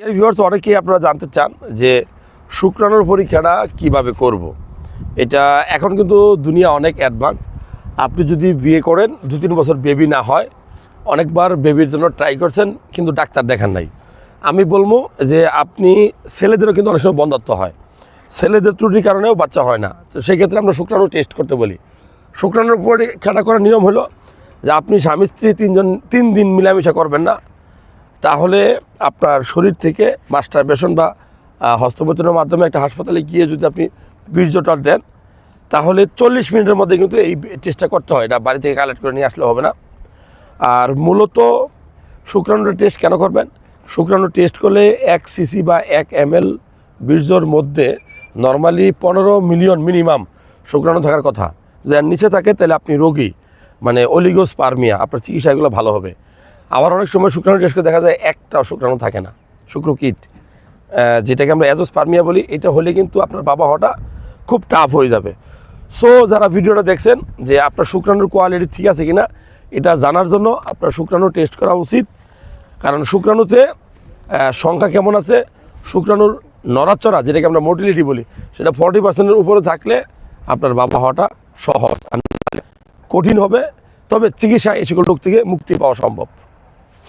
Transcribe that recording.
এই ভিউয়ার্স অনেকেই আপনারা জানতে চান যে শুক্রাণুর পরীক্ষাটা কিভাবে করব। এটা এখন কিন্তু দুনিয়া অনেক অ্যাডভান্স। আপনি যদি বিয়ে করেন 2-3 বছর বেবি না হয়, অনেকবার বেবির জন্য ট্রাই করছেন কিন্তু ডাক্তার দেখান নাই, আমি বলবো যে আপনি ছেলেদেরও কিন্তু অনেক সময় বন্ধাত্ব হয়, ছেলেদের ত্রুটির কারণেও বাচ্চা হয় না। তো সেই ক্ষেত্রে আমরা শুক্রাণু টেস্ট করতে বলি। শুক্রাণুর পরীক্ষাটা করার নিয়ম হলো যে আপনি স্বামী স্ত্রী 3 দিন মিলামিশা করবেন না, তাহলে আপনার শরীর থেকে মাস্টারবেশন বা হস্তমৈথুনের মাধ্যমে একটা হাসপাতালে গিয়ে যদি আপনি বীর্যটা দেন, তাহলে 40 মিনিটের মধ্যে কিন্তু এই টেস্টটা করতে হয়। এটা বাড়ি থেকে কালেক্ট করে নিয়ে আসলে হবে না। আর মূলত শুক্রাণুর টেস্ট কেন করবেন? শুক্রাণু টেস্ট করলে 1 সিসি বা 1 ml বীর্যর মধ্যে নর্মালি 15 মিলিয়ন মিনিমাম শুক্রাণু থাকার কথা। যদি এর নিচে থাকে তাহলে আপনি রোগী, মানে অলিগোস্পার্মিয়া, আপনার চিকিৎসাগুলো ভালো হবে। আবার অনেক সময় শুক্রাণু টেস্ট করে দেখা যায় একটাও শুক্রাণু থাকে না, শুক্রকিট, যেটাকে আমরা অ্যাজোস্পার্মিয়া বলি। এটা হলে কিন্তু আপনার বাবা হওয়াটা খুব টাফ হয়ে যাবে। সো যারা ভিডিওটা দেখছেন যে আপনার শুক্রাণুর কোয়ালিটি ঠিক আছে কিনা এটা জানার জন্য আপনার শুক্রাণু টেস্ট করা উচিত। কারণ শুক্রাণুতে সংখ্যা কেমন আছে, শুক্রাণুর নড়াচড়া, যেটাকে আমরা মোটিলিটি বলি, সেটা 40%-এর উপরে থাকলে আপনার বাবা হওয়াটা সহজ, কঠিন হবে। তবে চিকিৎসা এই সকল রোগ থেকে মুক্তি পাওয়া সম্ভব।